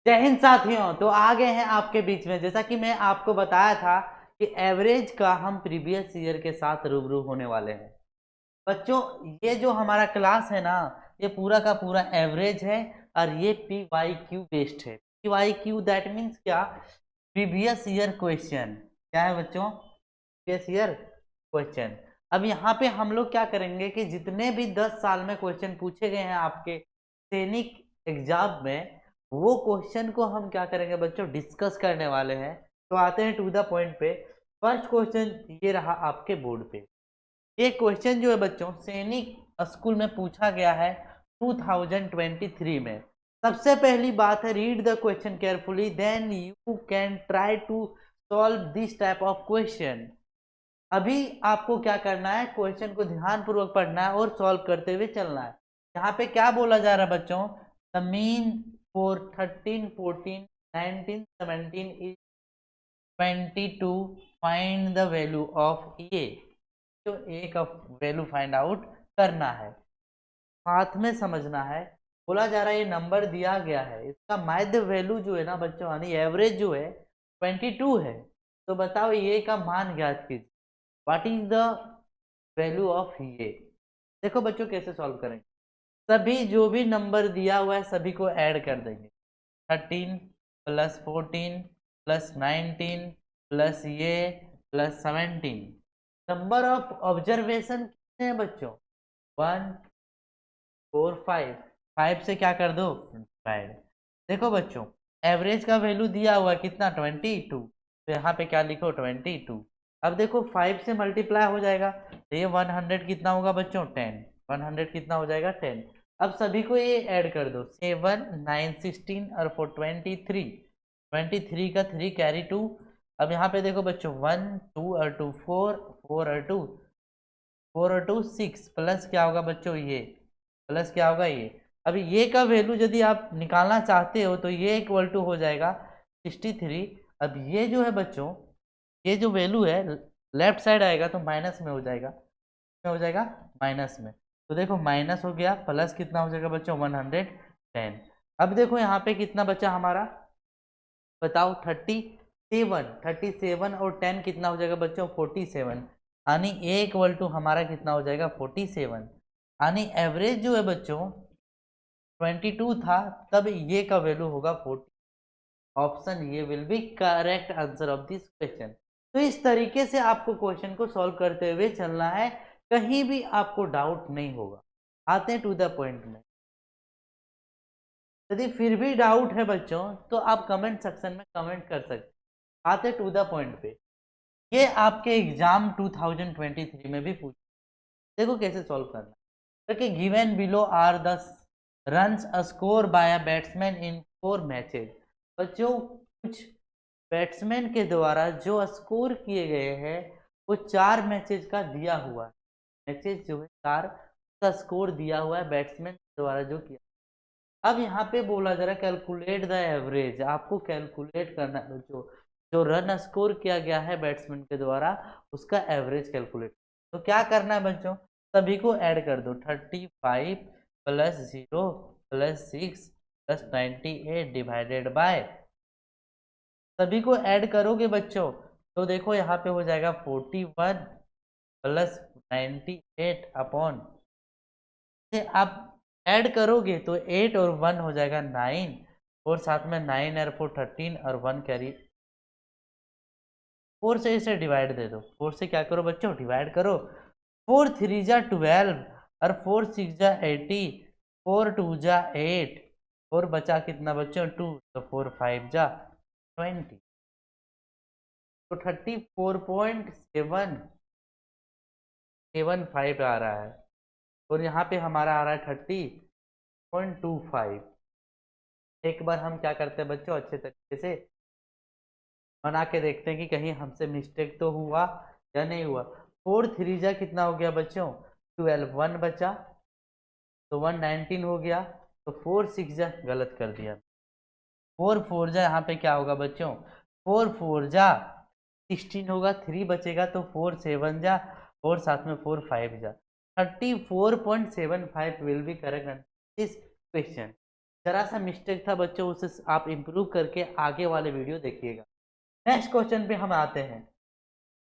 जय हिंद साथियों। तो आ गए हैं आपके बीच में, जैसा कि मैं आपको बताया था कि एवरेज का हम प्रीवियस ईयर के साथ रूबरू होने वाले हैं। बच्चों, ये जो हमारा क्लास है ना, ये पूरा का पूरा एवरेज है और ये पी वाई क्यू बेस्ड है। P Y Q that means क्या? Previous year question. क्या है बच्चों? Previous year question. अब यहाँ पे हम लोग क्या करेंगे कि जितने भी 10 साल में क्वेश्चन पूछे गए हैं आपके सैनिक एग्जाम में, वो क्वेश्चन को हम क्या करेंगे बच्चों, डिस्कस करने वाले हैं। तो आते हैं टू द पॉइंट पे। फर्स्ट क्वेश्चन ये रहा आपके बोर्ड पे। ये क्वेश्चन जो है बच्चों सैनिक स्कूल में पूछा गया है 2023 में। सबसे पहली बात है, read the question carefully then you can try to solve this type of question. अभी आपको क्या करना है, क्वेश्चन को ध्यान पूर्वक पढ़ना है और सॉल्व करते हुए चलना है। यहाँ पे क्या बोला जा रहा है बच्चों? The mean for 13 14 19 17 is 22। Find the value of a. तो ए का वैल्यू फाइंड आउट करना है, साथ में समझना है। बोला जा रहा है ये नंबर दिया गया है, इसका माध्य वैल्यू जो है ना बच्चों, यानी एवरेज जो है 22 है। तो बताओ ये का मान ज्ञात कीजिए। What is the value of ये? देखो बच्चों कैसे सॉल्व करेंगे। सभी जो भी नंबर दिया हुआ है सभी को ऐड कर देंगे। 13 प्लस 14 प्लस 19 प्लस ये प्लस 17। नंबर ऑफ ऑब्जर्वेशन कितने हैं बच्चों? 1 4 5। 5 से क्या कर दो, डिवाइड। देखो बच्चों, एवरेज का वैल्यू दिया हुआ है कितना, 22। तो यहाँ पे क्या लिखो, 22। अब देखो 5 से मल्टीप्लाई हो जाएगा तो ये 100 कितना होगा बच्चों, 10। 100 कितना हो जाएगा, 10। अब सभी को ये ऐड कर दो, 7 9 16 और 4 23। 23 का 3 कैरी 2। अब यहाँ पे देखो बच्चों 1 2 और 2 4, 4 और 2, 4 और 2 6, प्लस क्या होगा बच्चों, ये प्लस क्या होगा ये। अभी ये का वैल्यू यदि आप निकालना चाहते हो तो ये इक्वल टू हो जाएगा 63। अब ये जो है बच्चों, ये जो वैल्यू है लेफ्ट साइड आएगा तो माइनस में हो जाएगा, क्या हो जाएगा, माइनस में। तो देखो माइनस हो गया, प्लस कितना हो जाएगा बच्चों, 110। अब देखो यहाँ पे कितना बचा हमारा, बताओ, 37। 37 और 10 कितना हो जाएगा बच्चों, 47। यानी ए इक्वल टू हमारा कितना हो जाएगा, 47। यानी एवरेज जो है बच्चों 22 था, तब ये का वैल्यू होगा 40। ऑप्शन ये will be correct answer of this question. तो इस तरीके से आपको क्वेश्चन को सॉल्व करते हुए चलना है, कहीं भी आपको डाउट नहीं होगा। आते हैं टू द पॉइंट में। यदि फिर भी डाउट है बच्चों तो आप कमेंट सेक्शन में कमेंट कर सकते। आते टू द पॉइंट पे। ये आपके एग्जाम 2023 में भी पूछ, देखो कैसे सॉल्व करना है। देखिए, given below are the runs score by a batsman in 4 matches. बच्चों, कुछ बैट्समैन के द्वारा जो स्कोर किए गए हैं वो 4 मैचेज का दिया हुआ है। मैचेज जो है 4 का स्कोर दिया हुआ है बैट्समैन के द्वारा जो किया। अब यहाँ पे बोला जा रहा है कैलकुलेट द एवरेज। आपको कैलकुलेट करना है जो जो रन स्कोर किया गया है बैट्समैन के द्वारा, उसका एवरेज कैलकुलेट। तो क्या करना है बच्चों, सभी को ऐड कर दो। 35 plus 0 plus 6 plus 98 divided by, सभी को ऐड करोगे बच्चों तो देखो यहाँ पे हो जाएगा 41 प्लस 98 अपॉन से आप ऐड करोगे तो 8 और 1 हो जाएगा 9, और साथ में 9 और 4 13 और 1 कैरी 4 से इसे डिवाइड दे दो। 4 से क्या करो बच्चों, डिवाइड करो। 4 3 जा 12 और 4 6 जा 80, 4 2 जा 8 और बचा कितना बच्चों, 2। तो 4 5 जा 20। तो 34.775 आ रहा है, और यहाँ पे हमारा आ रहा है 30.25। एक बार हम क्या करते हैं बच्चों, अच्छे तरीके से बना के देखते हैं कि कहीं हमसे मिस्टेक तो हुआ या नहीं हुआ। 4 3 जा कितना हो गया बच्चों, 12। 1 बचा तो 119 हो गया। तो 4 6 जा गलत कर दिया। 4 4 जा यहाँ पे क्या होगा बच्चों, 4 4 जा 16 होगा। 3 बचेगा तो 4 7 जा, और साथ में 4 5 जा। 34.75 will be correct this question. जरा सा मिस्टेक था बच्चों, उसे आप इम्प्रूव करके आगे वाले वीडियो देखिएगा। नेक्स्ट क्वेश्चन पे हम आते हैं।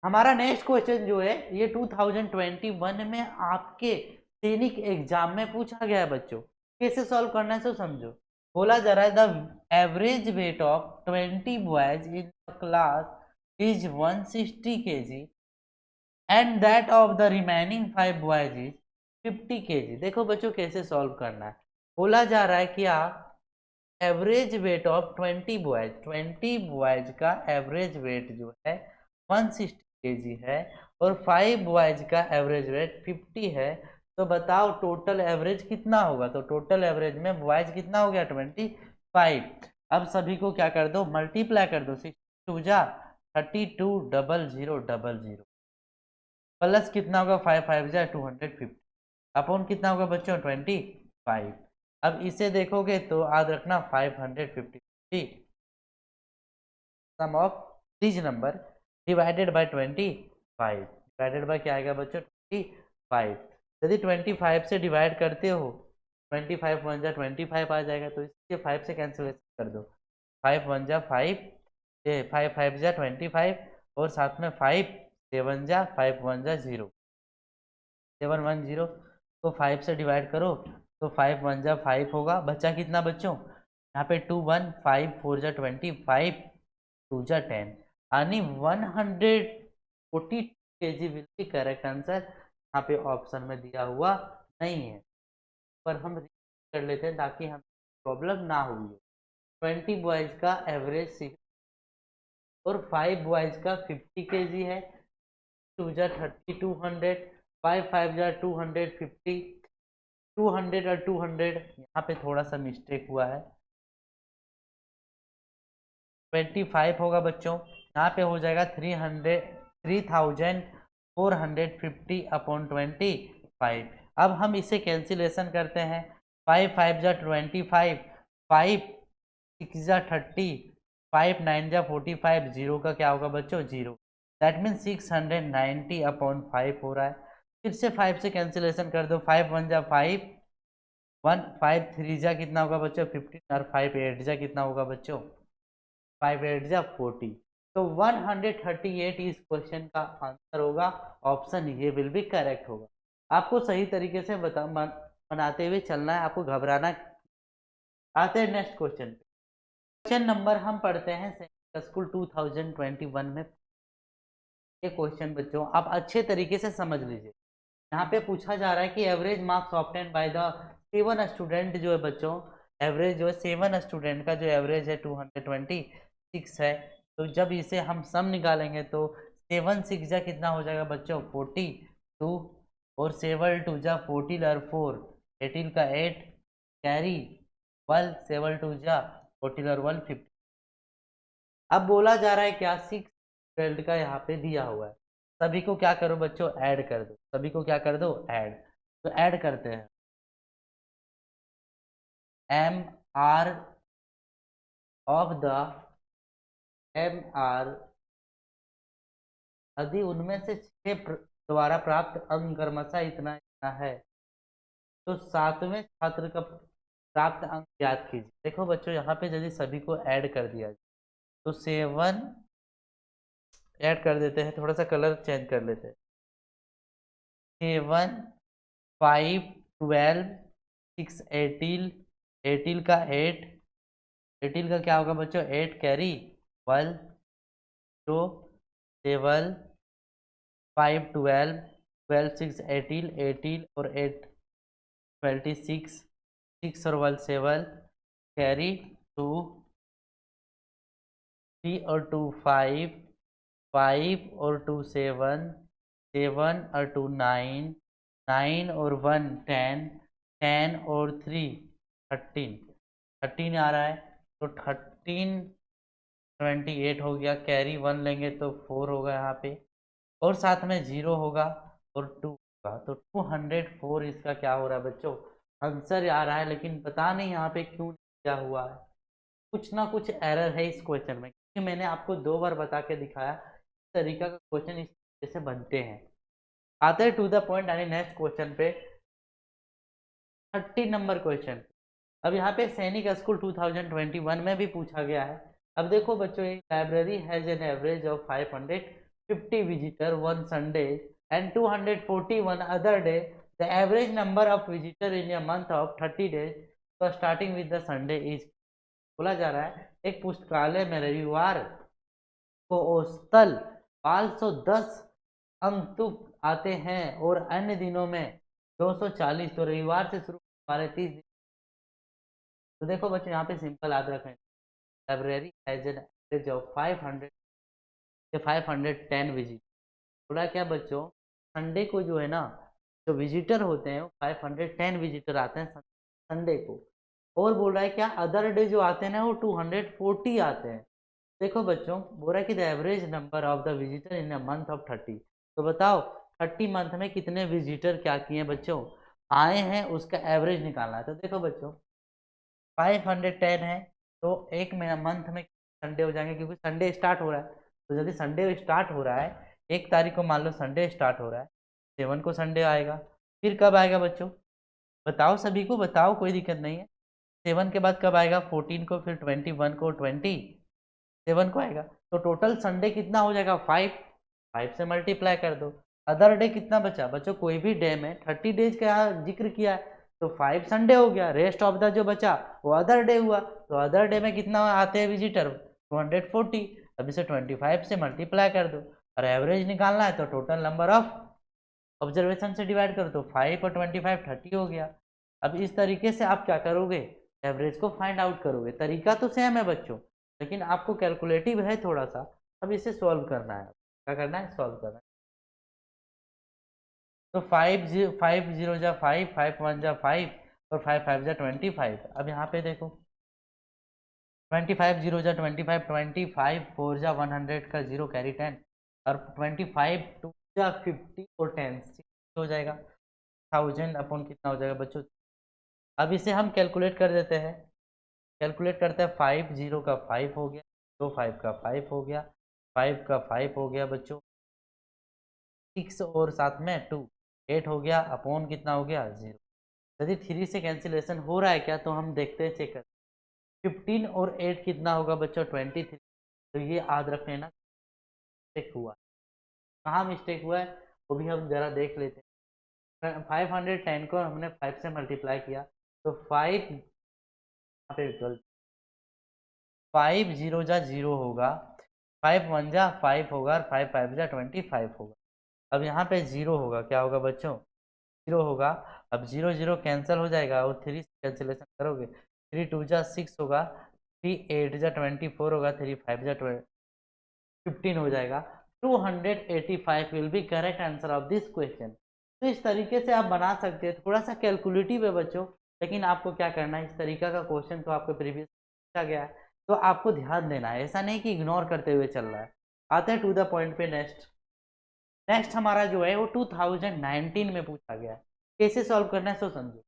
हमारा नेक्स्ट क्वेश्चन जो है ये 2021 में आपके सैनिक एग्जाम में पूछा गया है बच्चों। कैसे सॉल्व करना है तो समझो। बोला जा रहा है the average weight of 20 boys in class is 160 kg and that of the remaining 5 boys is 50 kg। देखो बच्चों कैसे सॉल्व करना है। बोला जा रहा है कि आप एवरेज वेट ऑफ 20 बॉयज का एवरेज वेट जो है 160 kg है और 5 बॉयज का एवरेज वेट 50 है। तो बताओ टोटल एवरेज कितना होगा। तो टोटल एवरेज में बॉयज कितना हो गया 25। अब सभी को क्या कर दो, मल्टीप्लाई कर दो। 62 जा 32,000,000 प्लस कितना होगा 5 5 जा 250 अपॉन कितना होगा बच्चों 25। अब इसे देखोगे तो याद रखना 550 sum of this number divided by 25। Divided by क्या आएगा बच्चों 25। यदि 25 से डिवाइड करते हो 25 1 जा 25 आ जाएगा, तो इसके 5 से कैंसिलेशन कर दो। 5 1 जा 5, 5 5 जा 25 और साथ में 5 7 जा 5 1 जा 0 710 को 5 से डिवाइड करो तो 5 1 जा 5 होगा। बचा कितना बच्चों, यहाँ पे 2 1 5 4 जा 25 2 जा 10 यानी 140 kg will be correct answer. यहाँ पे ऑप्शन में दिया हुआ नहीं है, पर हम कर लेते हैं ताकि हमें प्रॉब्लम ना हुई हो। 20 बॉयज का एवरेज 6 और 5 बॉयज का 50 kg है। 2 जा 30 200 5 5 जा 250 200 और 200 यहाँ पे थोड़ा सा मिस्टेक हुआ है। 25 होगा बच्चों, यहाँ पे हो जाएगा 3450 अपॉन 25। अब हम इसे कैंसिलेशन करते हैं। 5 5 जा 25 5 6 जा 30 5 9 जा 45 जीरो का क्या होगा बच्चों 0। दैट मीन 690 अपॉन 5 हो रहा है। फिर से 5 से कैंसिलेशन कर दो। 5 1 जा 5 1 5 3 जा कितना होगा बच्चों 15 और 5 8 जा कितना होगा बच्चों 5 8 जा 40। तो 138 इस क्वेश्चन का आंसर होगा। ऑप्शन ये विल बी करेक्ट होगा। आपको सही तरीके से बनाते हुए चलना है, आपको घबराना। आते हैं नेक्स्ट क्वेश्चन पे। क्वेश्चन नंबर हम पढ़ते हैं स्कूल 2021 में। ये क्वेश्चन बच्चों आप अच्छे तरीके से समझ लीजिए। यहाँ पे पूछा जा रहा है कि average marks obtain by the 7 student जो है बच्चों, एवरेज जो है 7 स्टूडेंट का जो एवरेज है 226 है। तो जब इसे हम सम निकालेंगे तो 7 6 जा कितना हो जाएगा बच्चों 42 और 7 2 जा 14 और 4 18 का 8 कैरी 1 7 2 जा 14 और 1 50। अब बोला जा रहा है क्या 6 12 का यहाँ पे दिया हुआ है। सभी को क्या करो बच्चों ऐड कर दो। सभी को क्या कर दो ऐड। तो ऐड करते हैं। M R of the M R यदि उनमें से 6 द्वारा प्राप्त अंक क्रमशः इतना इतना है तो 7वें छात्र का प्राप्त अंक ज्ञात कीजिए। देखो बच्चों यहाँ पे यदि सभी को ऐड कर दिया जाए तो 7 ऐड कर देते हैं, थोड़ा सा कलर चेंज कर लेते हैं। 7 5 12 6 18 18 का 8 18 का क्या होगा बच्चों 8 कैरी 1 तो 7 5 12 12 6 18 18 और 8 26 6 और 1 7 कैरी 2 3 और 2 5 5 और 2 7 7 और 2 9 9 और 1 10 10 और 3 13 13 आ रहा है तो 13 28 हो गया। कैरी 1 लेंगे तो 4 होगा यहाँ पे और साथ में 0 होगा और 2 होगा तो 204 इसका क्या हो रहा है बच्चों आंसर आ रहा है। लेकिन पता नहीं यहाँ पे क्यों क्या हुआ है, कुछ ना कुछ एरर है इस क्वेश्चन में, क्योंकि मैंने आपको 2 बार बता के दिखाया इस तरीका का क्वेश्चन इस तरीके से बनते हैं। आते हैं टू द पॉइंट यानी नेक्स्ट क्वेश्चन पे 30 नंबर क्वेश्चन। अब यहाँ पे सैनिक स्कूल 2021 में भी पूछा गया है। अब देखो बच्चों, एक library has an average of 550 visitor one Sunday and 241 other day. The average number of visitor in a month of 30 days so starting with the Sunday is। बोला जा रहा है एक पुस्तकालय में रविवार को औसतन 510 अंक आते हैं और अन्य दिनों में 240। तो रविवार से शुरू होने वाले 30 दिन। तो देखो बच्चों, यहाँ पे सिंपल याद रखें, library has an average of 510 visit. थोड़ा क्या बच्चों, संडे को जो है ना, जो विजिटर होते हैं वो 510 विजिटर आते हैं संडे को। और बोल रहा है क्या, अदर डे जो आते हैं ना वो 240 आते हैं। देखो बच्चों, बोल रहा है कि the average number of the visitor in a month of 30। तो बताओ 30 मंथ में कितने विजिटर क्या किए बच्चों, आए हैं, उसका एवरेज निकालना है। तो देखो बच्चों, 510 है तो एक मंथ में संडे हो जाएंगे, क्योंकि संडे स्टार्ट हो रहा है। तो यदि संडे स्टार्ट हो रहा है, 1 तारीख को मान लो संडे स्टार्ट हो रहा है, 7 को संडे आएगा। फिर कब आएगा बच्चों, बताओ सभी को, बताओ, कोई दिक्कत नहीं है। 7 के बाद कब आएगा, 14 को, फिर 21 को, 27 को आएगा। तो टोटल संडे कितना हो जाएगा, 5 से मल्टीप्लाई कर दो। अदर डे कितना बचा बच्चों, कोई भी डे में 30 डेज का जिक्र किया है, तो 5 संडे हो गया, रेस्ट ऑफ द जो बचा वो अदर डे हुआ। तो अदर डे में कितना आते हैं विजिटर, 240। अब इसे 25 से मल्टीप्लाई कर दो और एवरेज निकालना है, तो टोटल नंबर ऑफ ऑब्जर्वेशन से डिवाइड करो, तो 5 और 25 30 हो गया। अब इस तरीके से आप क्या करोगे, एवरेज को फाइंड आउट करोगे। तरीका तो सेम है बच्चों, लेकिन आपको कैलकुलेटिव है थोड़ा सा। अब इसे सॉल्व करना है, क्या करना है, सॉल्व करना है। तो 5 0 जा 5, 5 1 जा 5 और 5 5 जा 25। अब यहाँ पे देखो 25 0 जा 25, 25 4 जा 100 का 0 कैरी 10 और 25 2 जा 50 और 10 हो जाएगा 1000 अपॉन कितना हो जाएगा बच्चों। अब इसे हम कैलकुलेट कर देते हैं, कैलकुलेट करते हैं। 5 0 का 5 हो गया, 2 5 का 5 हो गया, 5 का 5 हो गया बच्चों, 6 और साथ में 2 8 हो गया, अपॉन कितना हो गया 0। यदि 3 से कैंसिलेशन हो रहा है क्या, तो हम देखते हैं, चेक करते हैं। 15 और 8 कितना होगा बच्चों, 23। तो ये याद रख लेना, मिस्टेक हुआ, कहाँ मिस्टेक हुआ है वो भी हम जरा देख लेते हैं। 510 को हमने 5 से मल्टीप्लाई किया, तो 5 पे 5 0 जा 0 होगा, 5 1 जा 5 होगा और 5 5 जा 25 होगा। अब यहाँ पे 0 होगा, क्या होगा बच्चों, 0 होगा। अब 0 0 कैंसिल हो जाएगा और 3 से कैंसिलेशन करोगे, 3 2 जा 6 होगा, 3 8 जा 24 होगा, 3 5 जा 15 हो जाएगा। 285 will be correct answer of this question. तो इस तरीके से आप बना सकते हैं, थोड़ा सा कैलकुलेटिव है बच्चों, लेकिन आपको क्या करना है, इस तरीका का क्वेश्चन तो आपको प्रीवियस पूछा गया है, तो आपको ध्यान देना है, ऐसा नहीं कि इग्नोर करते हुए चल रहा है। आते हैं टू द पॉइंट पे। नेक्स्ट हमारा जो है वो 2019 में पूछा गया है। कैसे सॉल्व करना है सो समझो।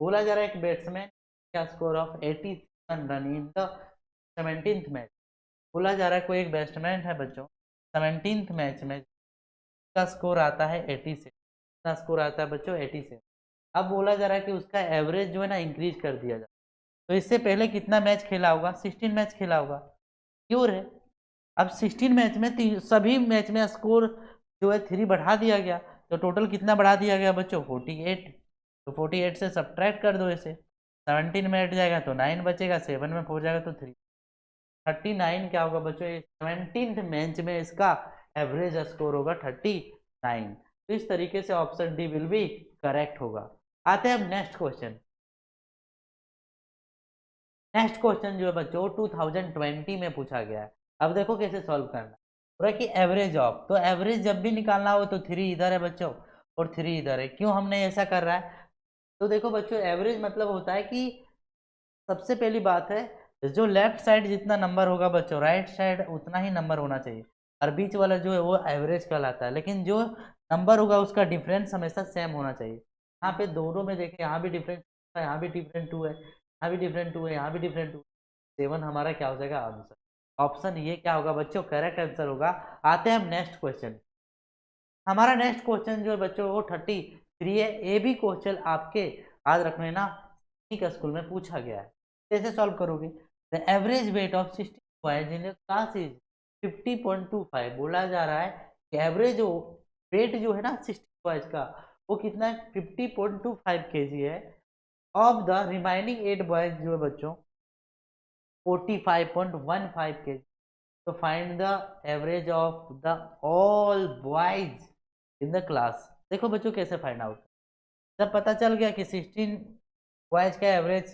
बोला जा रहा है एक बैट्समैन का score of 87 run in the 17th match. बोला जा रहा है कोई एक बैट्समैन है बच्चों, 17th मैच में का स्कोर आता है 86। कितना स्कोर आता है बच्चों, 86। अब बोला जा रहा है कि उसका एवरेज जो है ना इंक्रीज कर दिया जाए। तो इससे पहले कितना मैच खेला होगा, 16 मैच खेला होगा, क्यों है। अब 16 मैच में सभी मैच में स्कोर जो है 3 बढ़ा दिया गया, तो टोटल कितना बढ़ा दिया गया बच्चों, 48। तो 48 से सब्ट्रैक्ट कर दो इसे, 17 में 8 जाएगा तो 9 बचेगा, 7 में 4 जाएगा तो 3, 39 क्या होगा बच्चों, 17th मैच में इसका एवरेज स्कोर होगा 39। तो इस तरीके से option D will be correct होगा। आते हैं अब नेक्स्ट क्वेश्चन। नेक्स्ट क्वेश्चन जो है बच्चों 2020 में पूछा गया है। अब देखो कैसे सॉल्व करना है कि एवरेज ऑफ, तो एवरेज जब भी निकालना हो तो 3 इधर है बच्चों और 3 इधर है। क्यों हमने ऐसा कर रहा है, तो देखो बच्चों एवरेज मतलब होता है कि सबसे पहली बात है, जो लेफ्ट साइड जितना नंबर होगा बच्चों, राइट साइड उतना ही नंबर होना चाहिए, और बीच वाला जो है वो एवरेज कहलाता है। लेकिन जो नंबर होगा उसका डिफरेंस हमेशा सेम होना चाहिए। यहाँ पे दोनों में देखें, यहाँ भी डिफरेंस है, यहाँ भी डिफरेंट 2 है, यहाँ भी डिफरेंट 2 है, यहाँ भी डिफरेंट 2, 7 हमारा क्या हो जाएगा आंसर। ऑप्शन ये क्या होगा बच्चों, करेक्ट आंसर होगा। आते हैं हम नेक्स्ट क्वेश्चन। हमारा नेक्स्ट क्वेश्चन जो है बच्चों वो 33 है। ये भी क्वेश्चन आपके याद रखने ना, का स्कूल में पूछा गया है। कैसे सॉल्व करोगे? The average weight of 16 boys in class is 50.25। बोला जा रहा है कि एवरेज वेट जो है ना 16 बॉयज का, वो कितना है? 50.25 kg है। ऑफ द रिमाइनिंग 8 बॉयज जो है बच्चों 45.15 kg। तो find the average of the all boys in the class. देखो बच्चों कैसे फाइंड आउट। जब पता चल गया कि 16 बॉयज का एवरेज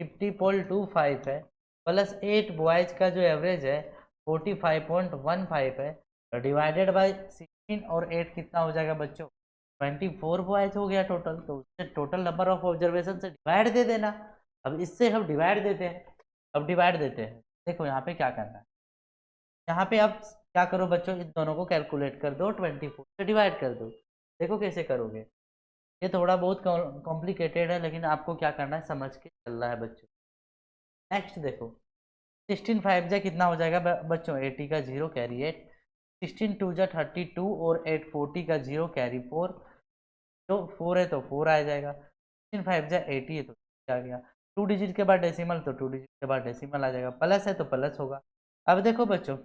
50.25 है प्लस 8 बॉयज का जो एवरेज है 45.15 है, तो डिवाइडेड बाय 16 और 8 कितना हो जाएगा बच्चों? 24 बॉयज हो गया टोटल। तो उससे टोटल नंबर ऑफ ऑब्जर्वेशन से डिवाइड दे देना। अब इससे हम डिवाइड देते हैं। अब डिवाइड देते हैं। देखो यहाँ पे क्या करना है, यहाँ पे आप क्या करो बच्चों, इन दोनों को कैलकुलेट कर दो, 24 से डिवाइड कर दो। देखो कैसे करोगे। ये थोड़ा बहुत कॉम्प्लिकेटेड है, लेकिन आपको क्या करना है, समझ के चलना है बच्चों। नेक्स्ट देखो, 16 5 जा कितना हो जाएगा बच्चों? 80 का 0 कैरी 8, 16 2 जा 32 और 8 40 का 0 कैरी 4। तो 4 है तो 4 आ जाएगा। 16 5 जा 80 है तो आ गया। 2 डिजिट के बाद डेसिमल, तो 2 डिजिट के बाद डेसिमल आ जाएगा। प्लस है तो प्लस होगा। अब देखो बच्चों,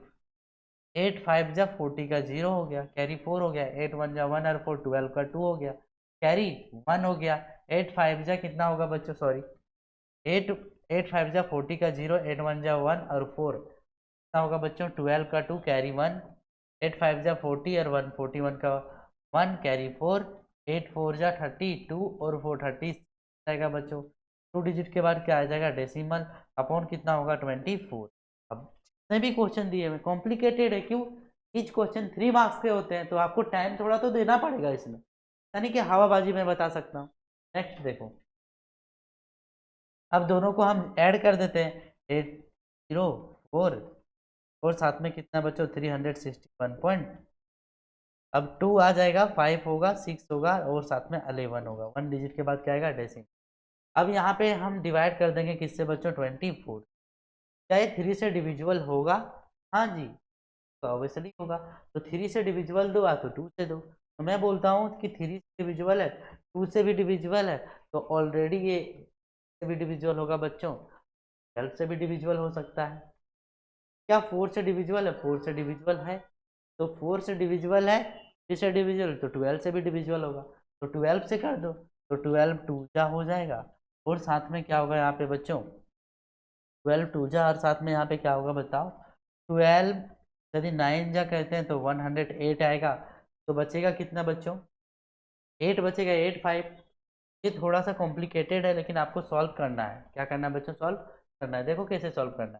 8 5 जा 40 का 0 हो गया, कैरी 4 हो गया। 8 1 जा 1 और 4 12 का 2 हो गया, कैरी 1 हो गया। 8 5 जा कितना होगा बच्चों? सॉरी, 8 8 5 जा 40 का 0, 8 1 जा 1 और 4 कितना होगा बच्चों? 12 का 2 कैरी 1। 8 5 जा 40 और 1 41 का 1 कैरी 4। 8 4 जा 32 और 4 30 जाएगा बच्चों। 2 डिजिट के बाद क्या आ जाएगा? डेसिमल अपॉन कितना होगा? 24। अब जितने भी क्वेश्चन दिए हुए कॉम्प्लिकेटेड है, क्यों? ईच क्वेश्चन 3 मार्क्स के होते हैं, तो आपको टाइम थोड़ा तो देना पड़ेगा इसमें, यानी कि हवाबाजी में बता सकता हूँ। नेक्स्ट देखो, अब दोनों को हम ऐड कर देते हैं। 804 और साथ में कितना बच्चों? 361 पॉइंट। अब 2 आ जाएगा, 5 होगा, 6 होगा और साथ में 11 होगा। 1 डिजिट के बाद क्या आएगा? डेसिमल। अब यहाँ पे हम डिवाइड कर देंगे किससे बच्चों? 24। क्या ये 3 से डिविजिबल होगा? हाँ जी, तो ऑब्वियसली होगा। तो 3 से डिविजिबल दो, तो 2 से दो। तो मैं बोलता हूँ कि 3 से डिविजिबल है, 2 से भी डिविजिबल है, तो ऑलरेडी ये से भी डिविजिबल होगा बच्चों, 12 से भी डिविजिबल हो सकता है। क्या 4 से डिविजिबल है? 4 से डिविजिबल है। तो 4 से डिविजिबल है, 3 से डिविजिबल, तो 12 से भी डिविजिबल होगा। तो 12 से कर दो, तो 12 2 जा हो जाएगा। और साथ में क्या होगा यहाँ पे बच्चों? 12 2 जा, और साथ में यहाँ पे क्या होगा बताओ? 12 यदि 9 जा कहते हैं तो 108 आएगा। तो बचेगा कितना बच्चों? 8 बचेगा, 8 5। ये थोड़ा सा कॉम्प्लिकेटेड है, लेकिन आपको सॉल्व करना है। क्या करना है बच्चों? सॉल्व करना है। देखो कैसे सॉल्व करना है।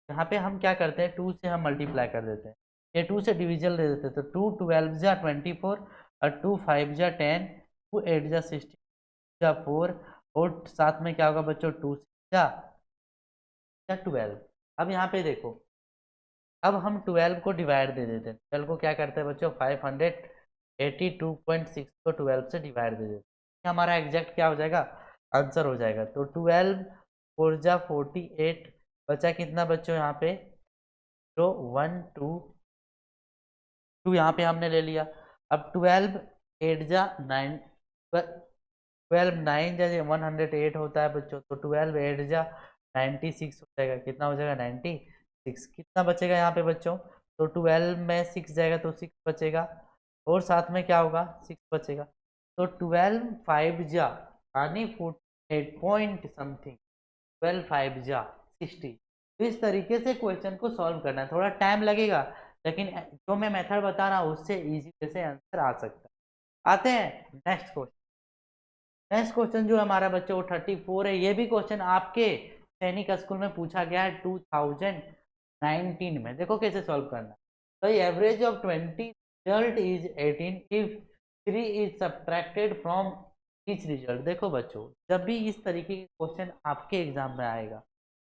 यहाँ पे हम क्या करते हैं, 2 से हम मल्टीप्लाई कर देते हैं, ये 2 से डिविजन दे देते हैं। तो 2 12 जा 24 और 2 5 जा 10, 2 8 जा 16 जा 4 और साथ में क्या होगा बच्चों? 2 जा 12। अब यहाँ पे देखो, अब हम 12 को डिवाइड दे देते हैं। 12 को क्या करते हैं बच्चों? 582.6 को 12 से डिवाइड दे देते हैं। हमारा एग्जैक्ट क्या हो जाएगा? आंसर हो जाएगा। तो 12 4 जा 48, बचा कितना बच्चों यहाँ पे? तो 1 2 2 यहाँ पे हमने ले लिया। अब 12 8 जा 9, 12 9 जा 108 होता है बच्चों, तो 12 8 जा 96 हो जाएगा। कितना हो जाएगा? 96। कितना बचेगा यहाँ पे बच्चों? तो 12 में 6 जाएगा तो 6 बचेगा, और साथ में क्या होगा? 6 बचेगा। तो 12 5 जा यानी 48 पॉइंट समथिंग, 12 5 जा 60। तो इस तरीके से क्वेश्चन को सॉल्व करना है। थोड़ा टाइम लगेगा, लेकिन जो मैं मेथड बता रहा हूँ उससे इजी से आंसर आ सकता है। आते हैं नेक्स्ट क्वेश्चन। नेक्स्ट क्वेश्चन जो हमारा बच्चों वो 34 है। ये भी क्वेश्चन आपके सैनिक स्कूल में पूछा गया है 2019 में। देखो कैसे सॉल्व करना। तो average of 20 result is 18 if 3 is subtracted from each result. देखो बच्चों, जब भी इस तरीके के क्वेश्चन आपके एग्जाम में आएगा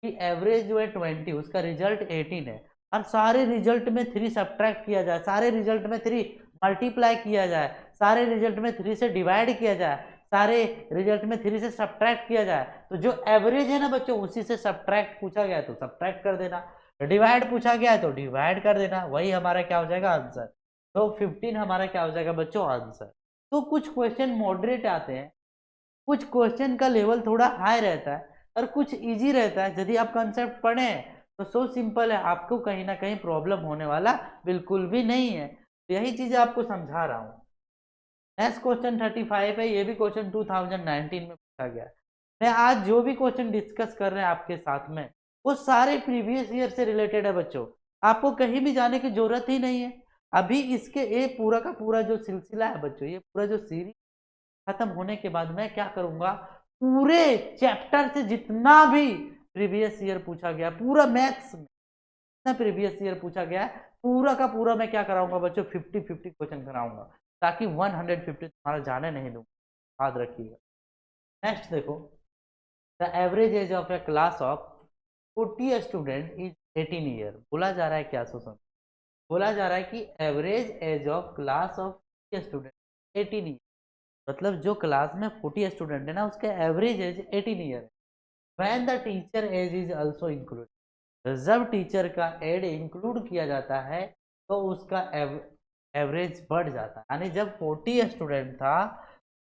कि एवरेज जो है 20, उसका रिजल्ट 18 है, और सारे रिजल्ट में 3 सब्ट्रैक्ट किया जाए, सारे रिजल्ट में 3 मल्टीप्लाई किया जाए, सारे रिजल्ट में 3 से डिवाइड किया जाए, सारे रिजल्ट में 3 से सब्ट्रैक्ट किया जाए, तो जो एवरेज है ना बच्चों उसी से सब्ट्रैक्ट पूछा गया है तो सब्ट्रैक्ट कर देना, डिवाइड पूछा गया है तो डिवाइड कर देना, वही हमारा क्या हो जाएगा? आंसर। तो 15 हमारा क्या हो जाएगा बच्चों? आंसर। तो कुछ क्वेश्चन मॉडरेट आते हैं, कुछ क्वेश्चन का लेवल थोड़ा हाई रहता है और कुछ इजी रहता है। यदि आप कंसेप्ट पढ़ें तो सो सिंपल है, आपको कहीं ना कहीं प्रॉब्लम होने वाला बिल्कुल भी नहीं है। तो यही चीजें आपको समझा रहा हूँ। नेक्स्ट क्वेश्चन 35 है, ये भी क्वेश्चन 2019 में पूछा गया है। मैं आज जो भी क्वेश्चन डिस्कस कर रहे हैं आपके साथ में, वो सारे प्रीवियस ईयर से रिलेटेड है बच्चों। आपको कहीं भी जाने की जरूरत ही नहीं है। अभी इसके ये पूरा का पूरा जो सिलसिला है बच्चों, ये पूरा जो सीरीज खत्म होने के बाद मैं क्या करूंगा, पूरे चैप्टर से जितना भी प्रीवियस ईयर पूछा गया, पूरा मैथ्स में जितना प्रीवियस ईयर पूछा गया है, पूरा का पूरा मैं क्या कराऊंगा बच्चों, 50-50 क्वेश्चन कराऊंगा, ताकि 150 तुम्हारा जाने नहीं दूंगा, याद रखिएगा। नेक्स्ट देखो, the average age of A class of 40 student is 18 year. बोला जा रहा है क्या सुन, बोला जा रहा है कि average age of class of student 18 year, मतलब जो क्लास में 40 स्टूडेंट है ना, उसका एवरेज एज 18 ईयर है। When the teacher age is also include, जब टीचर का एड इंक्लूड किया जाता है तो उसका एवरेज बढ़ जाता है। यानी जब 40 स्टूडेंट था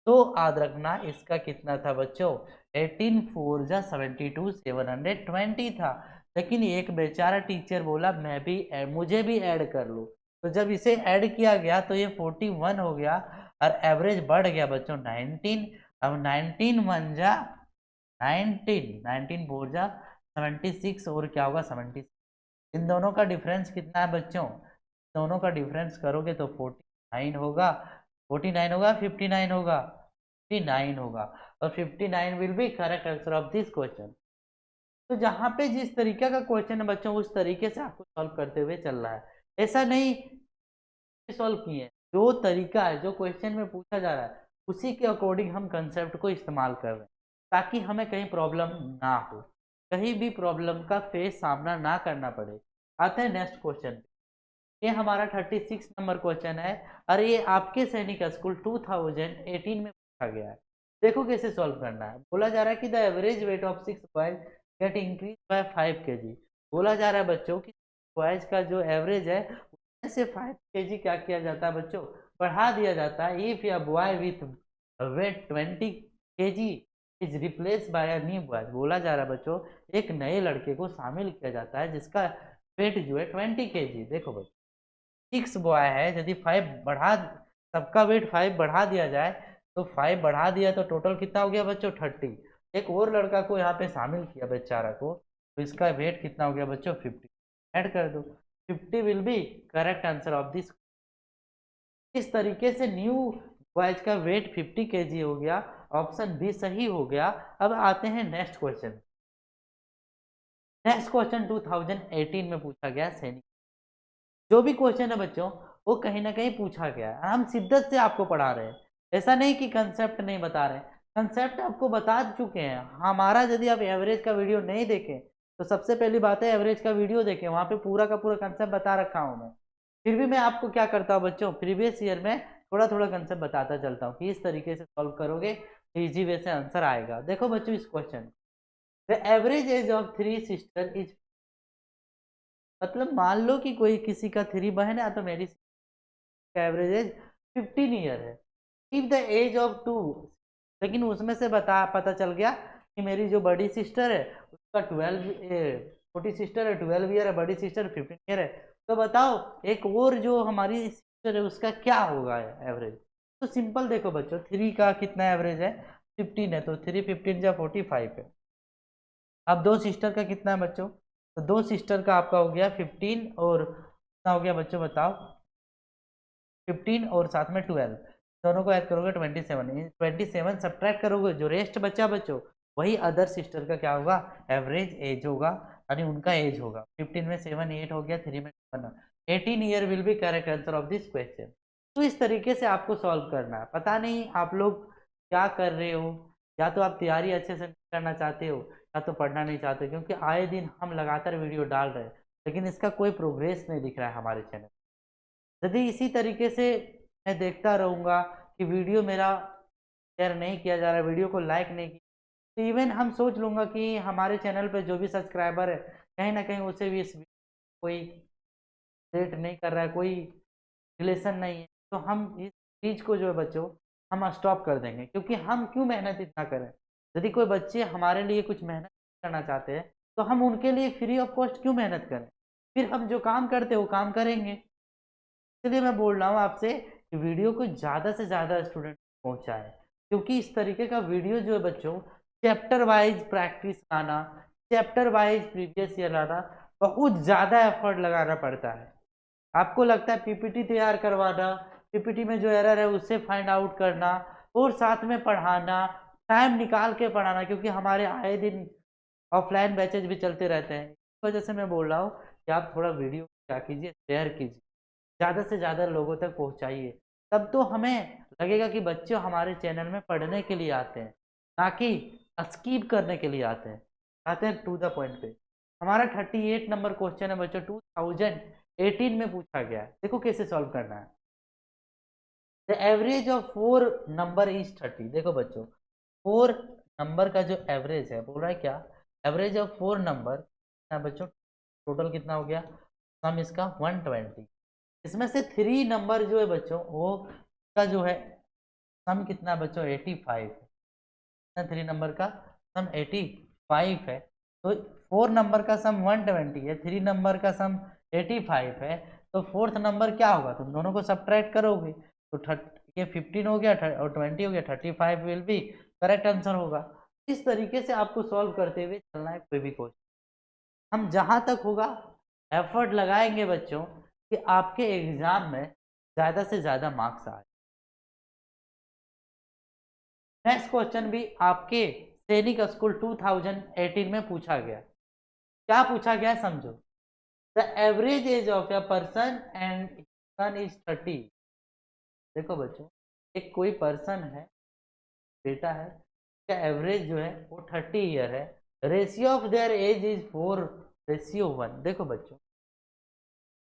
तो याद रखना इसका कितना था बच्चों, 18 4 जा 72 720 था। लेकिन एक बेचारा टीचर बोला मैं भी मुझे भी ऐड कर लूँ, तो जब इसे ऐड किया गया तो ये 41 हो गया और एवरेज बढ़ गया बच्चों 19। अब 19 1 जा 19, 19 4 जा 76 और क्या होगा 70। इन दोनों का डिफरेंस कितना है बच्चों, दोनों का डिफरेंस करोगे तो 49 होगा, 49 होगा 59 होगा, 59 होगा। और 59 will be correct answer of this question. तो जहां पे जिस तरीके का क्वेश्चन है बच्चों, उस तरीके से आपको सॉल्व करते हुए चल रहा है। ऐसा नहीं सॉल्व किए, जो तरीका है जो क्वेश्चन में पूछा जा रहा है उसी के अकॉर्डिंग हम कंसेप्ट को इस्तेमाल कर रहे हैं, ताकि हमें कहीं प्रॉब्लम ना हो, कहीं भी प्रॉब्लम का फेस सामना ना करना पड़े। आते हैं नेक्स्ट क्वेश्चन। ये हमारा 36 नंबर क्वेश्चन है और ये आपके सैनिक स्कूल 2018 में पूछा गया है। देखो कैसे सॉल्व करना है। बोला जा रहा है कि the average weight of 6 boys get increase by 5 kg। बोला जा रहा है बच्चों कि बॉयज का जो एवरेज है उसमें से 5 kg क्या किया जाता है बच्चों, बढ़ा दिया जाता है। If a boy with weight 20 kg is replace by a new boy. बोला जा रहा है बच्चों एक नए लड़के को शामिल किया जाता है जिसका वेट जो है 20 kg। देखो बच्चों 6 बॉय है, यदि 5 बढ़ा, सबका वेट 5 बढ़ा दिया जाए तो 5 बढ़ा दिया तो टोटल कितना हो गया बच्चों 30। एक और लड़का को यहाँ पे शामिल किया बेचारा को, तो इसका वेट कितना हो गया बच्चों 50। ऐड कर दो, 50 will be correct answer of this. इस तरीके से न्यू बॉयज का वेट 50 kg हो गया, ऑप्शन बी सही हो गया। अब आते हैं नेक्स्ट क्वेश्चन। नेक्स्ट क्वेश्चन 2018 में पूछा गया सैनिक। जो भी क्वेश्चन है बच्चों वो कहीं ना कहीं पूछा गया है, हम शिद्दत से आपको पढ़ा रहे हैं। ऐसा नहीं कि कंसेप्ट नहीं बता रहे, कंसेप्ट आपको बता चुके हैं। हमारा यदि आप एवरेज का वीडियो नहीं देखें तो सबसे पहली बात है एवरेज का वीडियो देखें, वहां पे पूरा का पूरा कंसेप्ट बता रखा हूं मैं। फिर भी मैं आपको क्या करता हूँ बच्चों, प्रीवियस ईयर में थोड़ा थोड़ा कंसेप्ट बताता चलता हूँ कि इस तरीके से सॉल्व करोगे इजी वे से आंसर आएगा। देखो बच्चों इस question, the average age of 3 sister is, मतलब मान लो कि कोई किसी का 3 बहन है तो मेरी का एवरेज एज 15 ईयर है। इफ द एज ऑफ 2, लेकिन उसमें से पता चल गया कि मेरी जो बड़ी सिस्टर है उसका 12, छोटी सिस्टर है 12 ईयर है, बड़ी सिस्टर 15 ईयर है। तो बताओ एक और जो हमारी सिस्टर है उसका क्या होगा एवरेज। तो सिंपल देखो बच्चों 3 का कितना एवरेज है 15 है, तो 3 15 या 45 है। अब दो सिस्टर का कितना है बच्चों, तो दो सिस्टर का आपका हो गया 15 और कितना हो गया बच्चों बताओ, 15 और साथ में 12, दोनों को ऐड करोगे 27। 27 सब्ट्रैक्ट करोगे, जो रेस्ट बचा बच्चों वही अदर सिस्टर का क्या होगा एवरेज एज होगा, यानी उनका एज होगा। 15 में 7 8 हो गया, 3 में 7, 18 year will be correct answer of this question. तो इस तरीके से आपको सॉल्व करना है। पता नहीं आप लोग क्या कर रहे हो, या तो आप तैयारी अच्छे से करना चाहते हो या तो पढ़ना नहीं चाहते, क्योंकि आए दिन हम लगातार वीडियो डाल रहे हैं लेकिन इसका कोई प्रोग्रेस नहीं दिख रहा है हमारे चैनल। यदि इसी तरीके से मैं देखता रहूँगा कि वीडियो मेरा शेयर नहीं किया जा रहा है, वीडियो को लाइक नहीं किया, तो इवन हम सोच लूँगा कि हमारे चैनल पे जो भी सब्सक्राइबर है कहीं ना कहीं उसे भी इस कोई रेट नहीं कर रहा है, कोई रिलेशन नहीं है। तो हम इस चीज़ को जो है बच्चों हम स्टॉप कर देंगे, क्योंकि हम क्यों मेहनत इतना करें। यदि कोई बच्चे हमारे लिए कुछ मेहनत करना चाहते हैं तो हम उनके लिए फ्री ऑफ कॉस्ट क्यों मेहनत करें, फिर हम जो काम करते हैं वो काम करेंगे। इसलिए मैं बोल रहा हूँ आपसे कि वीडियो को ज़्यादा से ज़्यादा स्टूडेंट पहुँचाए, क्योंकि इस तरीके का वीडियो जो है बच्चों, चैप्टर वाइज प्रैक्टिस लाना, चैप्टर वाइज प्रीवियस ईयर लाना, बहुत ज़्यादा एफर्ट लगाना पड़ता है। आपको लगता है पीपीटी तैयार करवाना, पीपीटी में जो एरर है उससे फाइंड आउट करना और साथ में पढ़ाना, टाइम निकाल के पढ़ाना, क्योंकि हमारे आए दिन ऑफलाइन बैचेज भी चलते रहते हैं। इस वजह से मैं बोल रहा हूँ कि आप थोड़ा वीडियो क्या कीजिए, शेयर कीजिए, ज़्यादा से ज़्यादा लोगों तक पहुँचाइए। तब तो हमें लगेगा कि बच्चे हमारे चैनल में पढ़ने के लिए आते हैं, ना कि स्किप करने के लिए आते हैं। आते हैं टू द पॉइंट पे। हमारा 38 नंबर क्वेश्चन है बच्चों, 2018 में पूछा गया है। देखो कैसे सॉल्व करना है। The average of 4 number is 30। देखो बच्चों, 4 नंबर का जो एवरेज है, बोल रहा है क्या, एवरेज ऑफ 4 नंबर बच्चों, टोटल कितना हो गया, सम इसका 120। इसमें से 3 नंबर जो है बच्चों, वो का जो है सम कितना है बच्चों, 85 है। 3 नंबर का सम 85 है, तो 4 नंबर का सम 120 है, 3 नंबर का सम 85 है, तो फोर्थ नंबर क्या होगा, तुम दोनों को सब्ट्रैक्ट करोगे तो ये 15 हो गया और 20 हो गया, 35 विल बी करेक्ट आंसर होगा। इस तरीके से आपको सॉल्व करते हुए चलना है कोई भी क्वेश्चन। हम जहां तक होगा एफर्ट लगाएंगे बच्चों कि आपके एग्जाम में ज़्यादा से ज़्यादा मार्क्स आए। नेक्स्ट क्वेश्चन भी आपके सैनिक स्कूल 2018 में पूछा गया। क्या पूछा गया है समझो। The average age of a person and son is 30। देखो बच्चों, एक कोई पर्सन है, बेटा है, क्या एवरेज जो है वो 30 ईयर है, ratio of their age is 4:1। देखो बच्चों,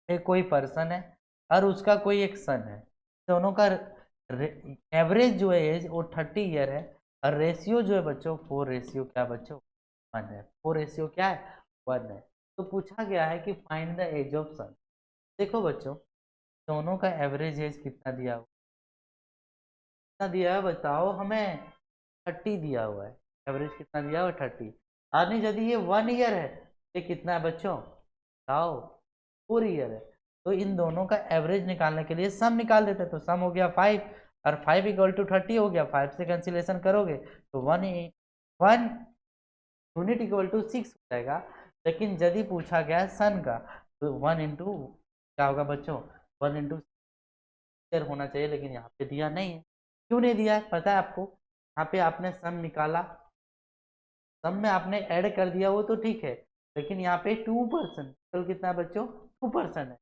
एक कोई पर्सन है और उसका कोई एक सन है, दोनों का एवरेज जो है एज वो 30 ईयर है, और रेशियो जो है बच्चों 4 रेशियो क्या बच्चों 1 है। 4 रेशियो क्या है 1 है। तो पूछा गया है कि फाइंड द एज ऑफ सन। देखो बच्चों, दोनों का एवरेज एज कितना दिया हुआ, कितना दिया है बताओ हमें, 30 दिया हुआ है। एवरेज कितना दिया हुआ है 30। यानी यदि ये 1 ईयर है, ये कितना है बच्चों बताओ 4 ईयर है। तो इन दोनों का एवरेज निकालने के लिए सम निकाल देते हैं, तो सम हो गया 5 और 5 इक्वल टू 30 हो गया। 5 से कैंसिलेशन करोगे तो 1 यूनिट इक्वल टू 6 हो जाएगा। लेकिन यदि पूछा गया है सन का, तो 1 इंटू क्या होगा बच्चों, 1 इंटू होना चाहिए, लेकिन यहाँ पे दिया नहीं है। क्यों नहीं दिया है पता है आपको, यहाँ पे आपने सम निकाला, सम में आपने ऐड कर दिया वो तो ठीक है, लेकिन यहाँ पे 2%, टोटल कितना है बच्चों 2% है।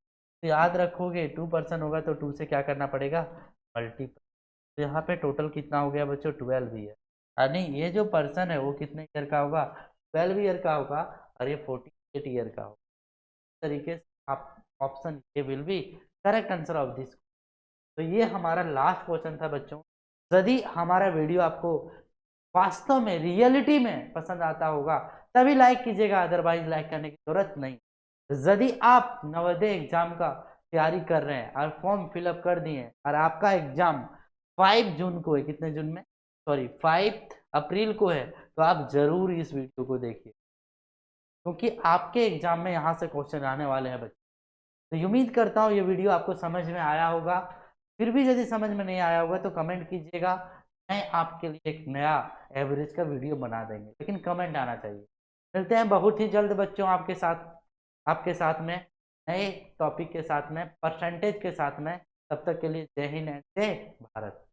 तो याद रखोगे 2% होगा तो 2 से क्या करना पड़ेगा मल्टीपल। तो यहाँ पे टोटल कितना हो गया बच्चों 12 ईयर। यानी ये जो पर्सन है वो कितने ईयर का होगा 12 ईयर का होगा, और ये 48 ईयर का होगा। इस तरीके से आप option A will be correct answer of this. तो ये हमारा लास्ट क्वेश्चन था बच्चों। यदि हमारा वीडियो आपको वास्तव में रियलिटी में पसंद आता होगा तभी लाइक कीजिएगा, अदरवाइज लाइक करने की जरूरत नहीं। यदि आप नवोदय एग्जाम का तैयारी कर रहे हैं और फॉर्म फिलअप कर दिए और आपका एग्जाम 5 जून को है, कितने जून में, सॉरी 5 अप्रैल को है, तो आप जरूर इस वीडियो को देखिए, क्योंकि आपके एग्जाम में यहाँ से क्वेश्चन आने वाले हैं बच्चे। तो उम्मीद करता हूँ ये वीडियो आपको समझ में आया होगा। फिर भी यदि समझ में नहीं आया होगा तो कमेंट कीजिएगा, मैं आपके लिए एक नया एवरेज का वीडियो बना देंगे, लेकिन कमेंट आना चाहिए। मिलते हैं बहुत ही जल्द बच्चों आपके साथ में नए टॉपिक के साथ में, परसेंटेज के साथ में। तब तक के लिए जय हिंद एंड जय भारत।